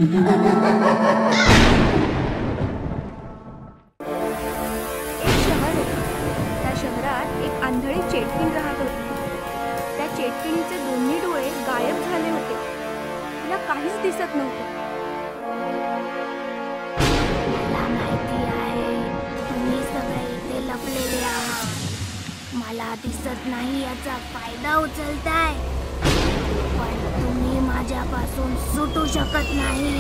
शहर होतं. त्या शहरात एक आंधळी चेटकीण राहत होती. त्या चेटकिणीचे दोन्ही डोळे गायब झाले होते. तिला काहीच दिसत नव्हतं. मला माहिती आहे तुम्ही सगळे इथे लपलेले आहात. मला दिसत नाही याचा फायदा उचलताय, पण तुम्ही माझ्यापासून सुटू शकत नाही.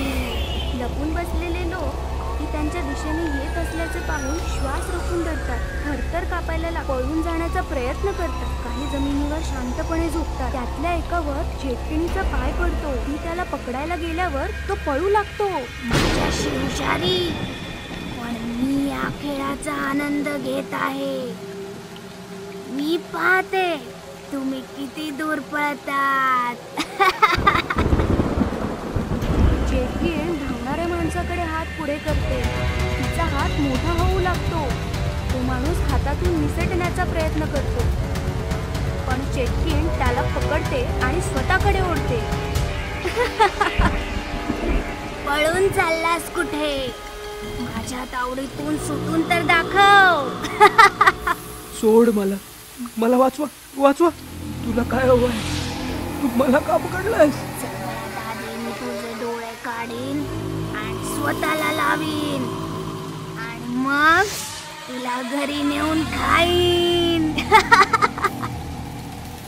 लपून बसलेले लोक ती त्यांच्या दिशेने येत असल्याचे पाहून श्वास रोखून धरतात. थरथर कापायला पळून जाण्याचा प्रयत्न करतात. काही जमिनीवर शांतपणे झोपतात. त्यातल्या एकावर चेटकिणीचा पाय पडतो. ती त्याला पकडायला गेल्यावर तो पळू लागतो. माझ्याशी हुशारी, पण मी या खेळाचा आनंद घेत आहे. मी पाहते तुम्ही किती दूर पळतात. चेटकीण धावणाऱ्या माणसाकडे हात पुढे करते. तिचा हात मोठा होऊ लागतो. तो माणूस हातातून निसटण्याचा प्रयत्न करतो, पण चेटकीण त्याला पकडते आणि स्वतःकडे ओढते. पळून चाललास कुठे? माझ्या तावडीतून सुटून तर दाखव. सोड मला, मला वाचवा, वाचवा. तुला काय हवं आहे? तू मला का पकडलायस? सगळ्यात आधी मी तुझे डोळे काढीन आणि स्वतःला लावीन, आणि मग तुला घरी नेऊन खाईन.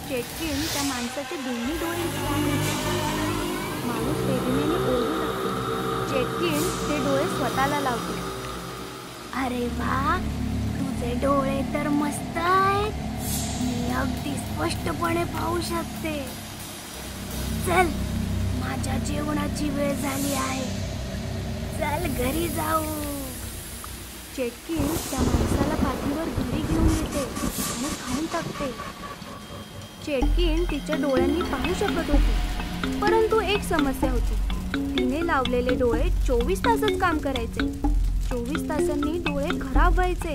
चेटकीण त्या माणसाचे दोन्ही डोळे उचलून घेते. माणूस वेदनेने ओरडू लागतो. चेटकीण ते डोळे स्वतःला लावते. अरे वा, तुझे डोळे तर मस्त आहेत. मी अगदी स्पष्टपणे पाहू शकते. चल, माझ्या जेवणाची वेळ झाली आहे. चल घरी जाऊ. चेटकीण त्या माणसाला पाठीवर घरी घेऊन येते आणि खाऊन टाकते. चेटकीण तिच्या डोळ्यांनी पाहू शकत होती, परंतु एक समस्या होती. तिने लावलेले डोळे 24 तासच काम करायचे. 24 तासांनी डोळे खराब व्हायचे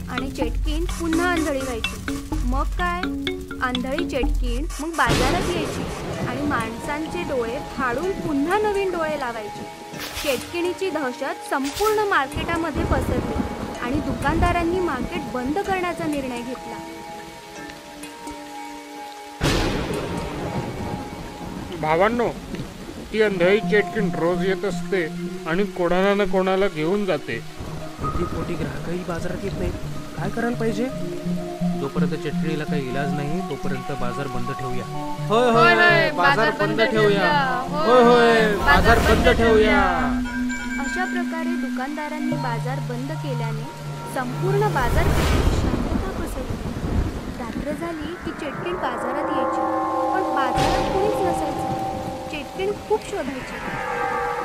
आणि चेटकीण पुन्हा आंधळी व्हायची. मग काय, आंधळी चेटकीण मग बाजारात यायची आणि माणसांचे डोळे फाडून पुन्हा नवीन डोळे लावायची. चेटकिणीची दहशत संपूर्ण मार्केटामध्ये पसरली आणि दुकानदारांनी मार्केट बंद करण्याचा निर्णय घेतला. भावांनो, ती अंधळी चेटकीण रोज येत असते आणि कोणाला ना कोणाला घेऊन जाते. किती कोटी ग्राहकही बाजारात येत नाहीत. काय करायला पाहिजे? जोपर्यंत चटणीला काही इलाज नाही तोपर्यंत बाजार बंद ठेवूया. होय होय, बाजार बंद ठेवूया. होय होय, बाजार बंद ठेवूया. अशा प्रकारे दुकानदारांनी बाजार बंद केल्याने संपूर्ण बाजारपेठेत शांतता पसरली. रात्र झाली की चेटकीण बाजारात यायची, पण बाजारात कोणीच नसायचं. चेटकीण खूप शोधायची,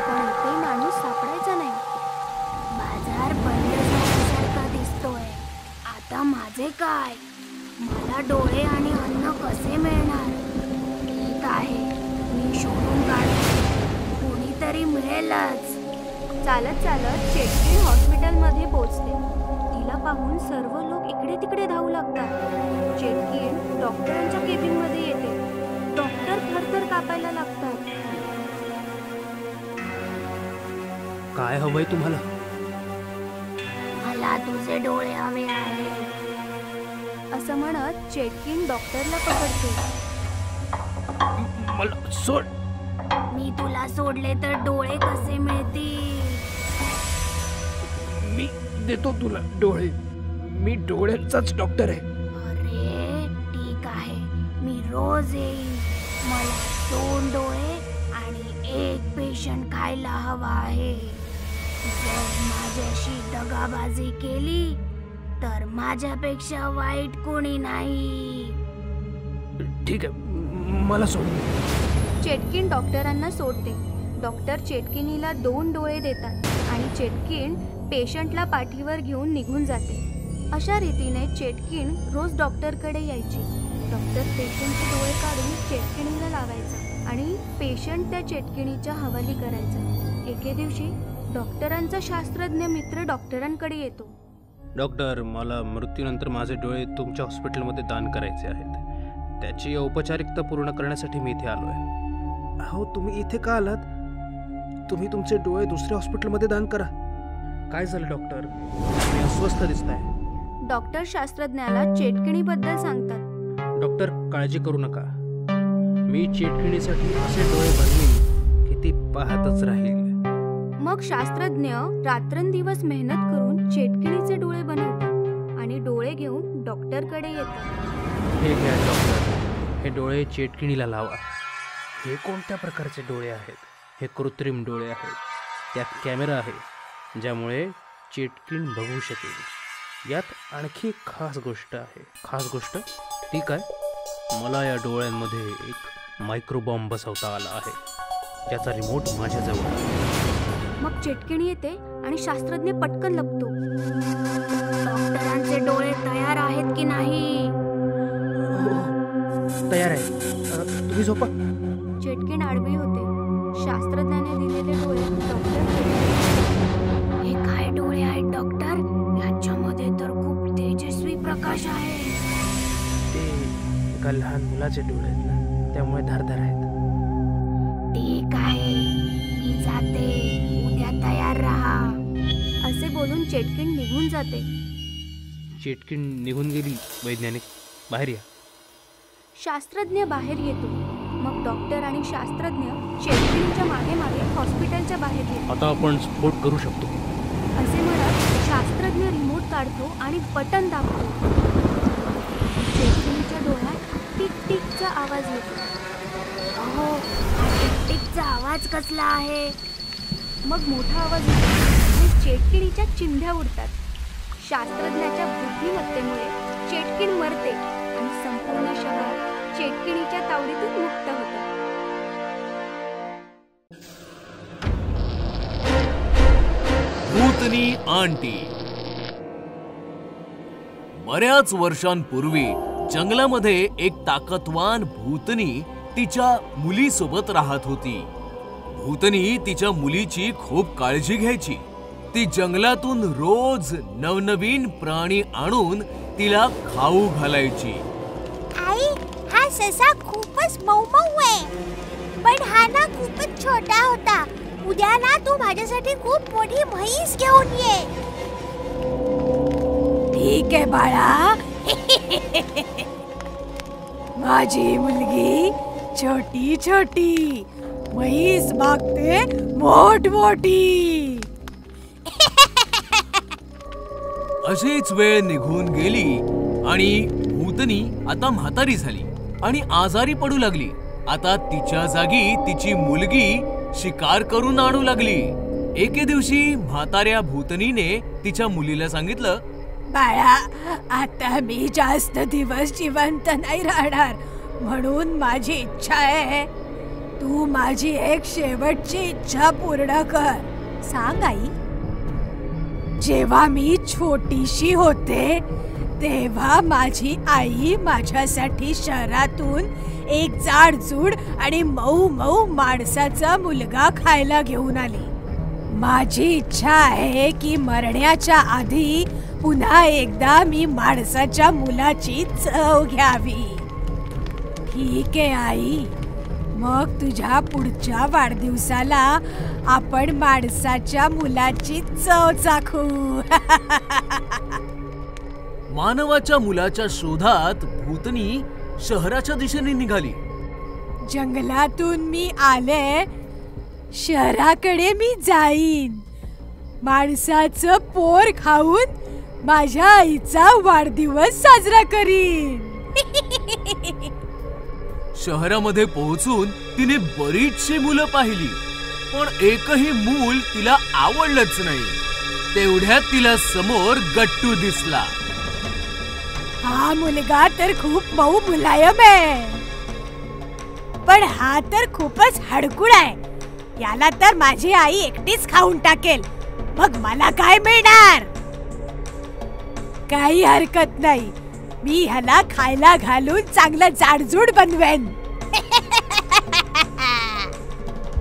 पण एकही माणूस सापडायचा नाही. बाजार बंद झाल्यासारखा दिसतोय. आता माझे काय? मला डोळे आणि अन्न कसे मिळणार? ठीक आहे, मी शोधून काढते. कोणीतरी मिळेलच. चालत चालत चेटकीण हॉस्पिटलमध्ये पोहोचते. तिला पाहून सर्व लोक इकडे तिकडे धावू लागतात. चेटकीण डॉक्टरांच्या केबिनमध्ये येते. डॉक्टर थरथर कापायला लागतात. काय हवंय तुम्हाला? मला तुझे डोळे हवे आहेत. असं म्हणत चेटकीण डॉक्टरला पकडते. मला सोड. मी तुला सोडले तर डोळे कसे मिळतील? मी देतो तुला डोळे. मी डोळ्यांचाच डॉक्टर आहे. अरे ठीक आहे, मी रोज येईन. मला 2 डोळे आणि 1 पेशंट खायला हवा आहे. जर माझ्याशी दगाबाजी केली तर माझ्यापेक्षा वाईट कोणी नाही. ठीक आहे, मला सोड. चेटकीण डॉक्टरांना सोडते. डॉक्टर चेटकिणीला 2 डोळे देतात आणि चेटकीण पेशंटला पाठीवर घेऊन निघून जाते. अशा रीतीने चेटकीण रोज डॉक्टरकडे यायची. डॉक्टर पेशंटचे डोळे काढून चेटकिणीला लावायचा आणि पेशंट त्या चेटकिणीच्या हवाली करायचा. एके दिवशी डॉक्टरांचा शास्त्रज्ञ मित्र डॉक्टरांकडे येतो. डॉक्टर, मला मृत्यूनंतर माझे डोळे तुमच्या हॉस्पिटलमध्ये दान करायचे आहेत. त्याची औपचारिकता पूर्ण करण्यासाठी मी इथे आलो आहे. हो, तुम्ही इथे का आलात? तुम्ही तुमचे डोळे दुसऱ्या हॉस्पिटलमध्ये दान करा. काय झालं डॉक्टर? तुम्ही अस्वस्थ दिसताय. डॉक्टर शास्त्रज्ञाला चेटकिणीबद्दल सांगतात. डॉक्टर, काळजी करू नका. मी चेटकिणीसाठी असे डोळे बनवीन की ती पाहतच राहील. मग शास्त्रज्ञ रात्रंदिवस मेहनत करून चेटकिणीचे डोळे बनवतात आणि डोळे घेऊन डॉक्टरकडे येतात. हे घ्या डॉक्टर, हे डोळे चेटकिणीला लावा. हे कोणत्या प्रकारचे डोळे आहेत? हे कृत्रिम डोळे आहेत. त्यात कॅमेरा आहे ज्यामुळे चेटकिण बघू शकेल. यात आणखी एक खास गोष्ट आहे. खास गोष्ट ती काय? मला या डोळ्यांमध्ये एक मायक्रोबॉम्ब बसवता आला आहे, ज्याचा रिमोट माझ्याजवळ आहे. मग चेटकिणी येते आणि शास्त्रज्ञ पटकन लपतो. डॉक्टरांचे डोळे तयार आहेत की नाही? तयार आहे. तुम्ही झोपा. चेटकिण आडवी होते. शास्त्रज्ञाने दिलेले डोळे डॉक्टर हे काय डोळे आहेत डॉक्टर? याच्यामध्ये तर खूप तेजस्वी प्रकाश आहे. ते एका लहान मुलाचे डोळे आहेत ना, त्यामुळे धारदार आहेत. ठीक आहे, मी जाते. उद्या तयार राहा. असे बोलून चेटकिण निघून जाते. चेटकिण निघून गेली. वैज्ञानिक, बाहेर या. शास्त्रज्ञ बाहेर येतो. मग डॉक्टर आणि शास्त्रज्ञ चेटकिणीच्या मागे मागे हॉस्पिटलच्या बाहेर येतो. आता आपण स्फोट करू शकतो. असे म्हणत शास्त्रज्ञ रिमोट काढतो आणि बटन दाबतो. चेटकिणीच्या डोळ्यात टिक टिकचा आवाज येतो. अहो, हा टिकटिकचा आवाज कसला आहे? मग मोठा आवाज येतो आणि चेटकिणीच्या चिंध्या उडतात. शास्त्रज्ञाच्या बुद्धिमत्तेमुळे चेटकिण मरते आणि संपूर्ण शहर चेटकिणीच्या तावडीतून मुक्त होतं. भूतनी आंटी. बऱ्याच वर्षांपूर्वी जंगलामध्ये एक ताकदवान भूतनी तिच्या मुलीसोबत राहत होती. भूतनी तिच्या मुलीची खूप काळजी घ्यायची. ती जंगलातून रोज नवनवीन प्राणी आणून तिला खाऊ घालायची. आई, हा ससा खूपच मऊ आहे, पण हा ना खूपच छोटा होता. उद्या ना तू माझ्यासाठी खूप मोठी म्हैस घेऊन ये. ठीक आहे बाळा. माझी मुलगी छोटी छोटी, म्हैस मागते मोठ मोठी. अशीच वेळ निघून गेली आणि भूतनी आता म्हातारी झाली आणि आजारी पडू लागली. आता तिच्या जागी तिची मुलगी शिकार करून आणू लागली. एके दिवशी म्हाताऱ्या भूतनीने तिच्या मुलीला सांगितलं, बाळा, आता मी जास्त दिवस जिवंत नाही राहणार, म्हणून माझी इच्छा आहे तू माझी एक शेवटची इच्छा पूर्ण कर. सांग आई. जेव्हा मी छोटीशी होते तेव्हा माझी आई माझ्यासाठी शहरातून एक जाडजूड आणि मऊ मऊ माणसाचा मुलगा खायला घेऊन आली. माझी इच्छा आहे की मरण्याच्या आधी पुन्हा एकदा मी माणसाच्या मुलाची चव घ्यावी. ठीक आहे आई, मग तुझ्या पुढच्या वाढदिवसाला आपण माणसाच्या मुलाची चव चाखू. मानवाच्या मुलाच्या शोधात भूतनी शहराच्या दिशेने निघाली. जंगलातून मी आले, शहराकडे मी जाईन. माणसाचं पोर खाऊन माझ्या आईचा वाढदिवस साजरा करीन. शहरामध्ये पोहोचून तिने बरीचशी मुलं पाहिली, पण एकही मूल तिला आवडलंच नाही. तेवढ्यात तिला समोर गट्टू दिसला. हा मुलगा तर खूप मऊ मुलायम आहे, पण हा तर खूपच हडकुळ आहे. याला तर माझी आई एकटीच खाऊन टाकेल, मग मला काय मिळणार? काही हरकत नाही, मी ह्याला खायला घालून चांगलं जाडजूड बनवेन.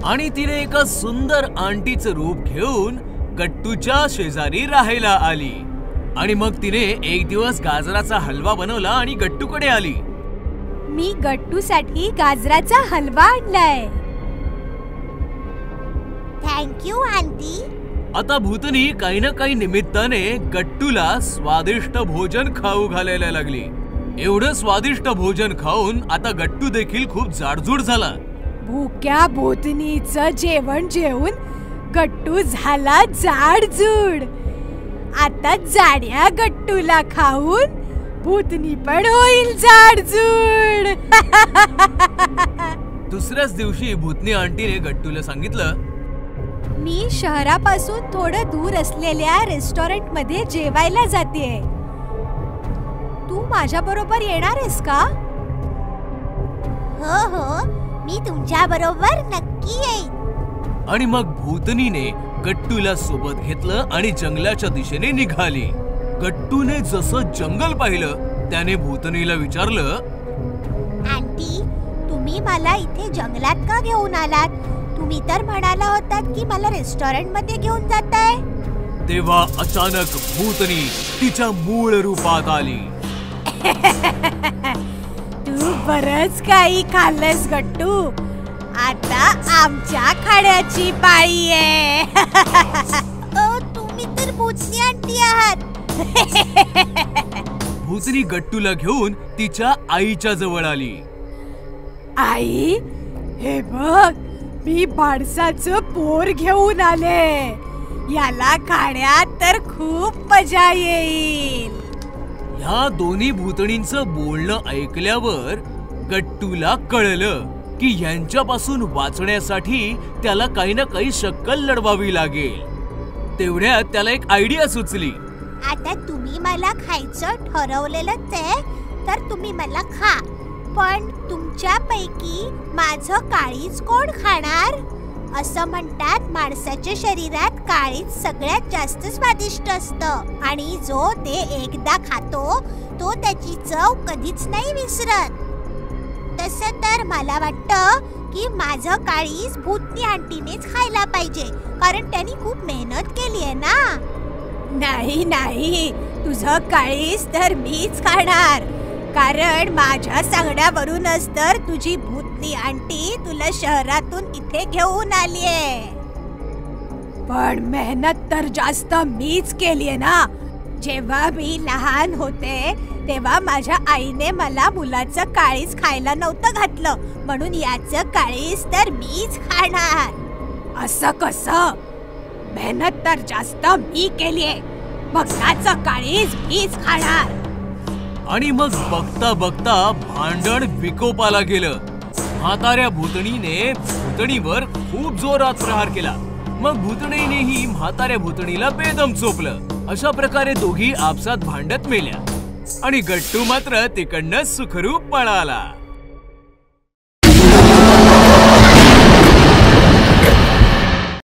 आणि तिने एका सुंदर आंटीचं रूप घेऊन गट्टूच्या शेजारी राहायला आली. आणि मग तिने एक दिवस गाजराचा हलवा बनवला आणि गट्टूकडे आली. मी गट्टूसाठी गाजराचा हलवा आणलाय. Thank you aunty. आता भूतनी काही ना काही निमित्ताने गट्टूला स्वादिष्ट भोजन खाऊ घालायला लागली. एवढं स्वादिष्ट भोजन खाऊन आता गट्टू देखील खूप जाडजूड झाला. भुक्या भूतनीचं जेवण जेवून गट्टू झाला जाडजूड. आता जाड्या गट्टूला खाऊन भूतनी पण होईल जाडजूड. दुसऱ्याच दिवशी भूतनी आंटीने गट्टूला सांगितलं, मी शहरापासून थोडं दूर असलेल्या रेस्टॉरंट मध्ये जेवायला जातेय. तू माझ्या बरोबर येणार आहेस का? हो हो, मी तुमच्या बरोबर नक्की येईन. आणि मग भूतनीने गट्टूला सोबत घेतलं आणि जंगलाच्या दिशेने निघाली. गट्टूने जसं जंगल पाहिलं त्याने भूतनीला विचारलं, आंटी, तुम्ही मला इथे जंगलात का घेऊन आलात? तुम्ही तर म्हणाला होतात की मला रेस्टॉरंट मध्ये घेऊन जाताय. तेव्हा अचानक भूतनी तिच्या मूळ रूपात आली. तू बरंच काही खाल्लंस गट्टू. आता आमच्या खाण्याची पाळी आहे. तुम्ही तर भूतनी आंटी आहात. भूतनी गट्टूला घेऊन तिच्या आईच्या जवळ आली. आई, हे बघ, मी माणसाचं पोर घेऊन आले. याला खाण्यात तर खूप मजा येईल. ह्या दोन्ही भूतणींचं बोलणं ऐकल्यावर गट्टूला कळलं की यांच्यापासून वाचण्यासाठी त्याला काही ना काही शक्कल लढवावी लागेल. तेवढ्यात त्याला एक आयडिया सुचली. आता तुम्ही मला खायचं ठरवलेलंच आहे, तर तुम्ही मला खा. पण तुमच्यापैकी माझं काळीज कोण खाणार? असं म्हणतात माणसाच्या शरीरात काळीज सगळ्यात जास्त स्वादिष्ट असतं आणि जो ते एकदा खातो तो त्याची चव कधीच नाही विसरत. तसं तर मला वाटतं की माझं काळीज भूतनी आंटीनेच खायला पाहिजे, कारण त्यांनी खूप मेहनत केली आहे ना. नाही नाही, तुझं काळीज तर मीच खाणार, कारण माझ्या सांगण्यावरूनच तर तुझी भूतनी आंटी तुला शहरातून इथे घेऊन आलीये. पण मेहनत तर जास्त मीच केलीये ना. जेव्हा मी लहान होते तेव्हा माझ्या आईने मला मुलाचं काळीज खायला नव्हतं घातलं, म्हणून याचं काळीज तर मीच खाणार. असं कसं? मेहनत तर जास्त मी केलीये, मग त्याचं काळीज मीच खाणार. आणि मग बघता बघता भांडण विकोपाला गेलं. म्हाताऱ्या भूतणीने भूतणीवर खूप जोरात प्रहार केला. मग भूतणीनेही म्हाताऱ्या भूतणीला बेदम चोपलं. अशा प्रकारे दोघी आपसात भांडत मेल्या आणि गट्टू मात्र तिकडनं सुखरूप पळाला.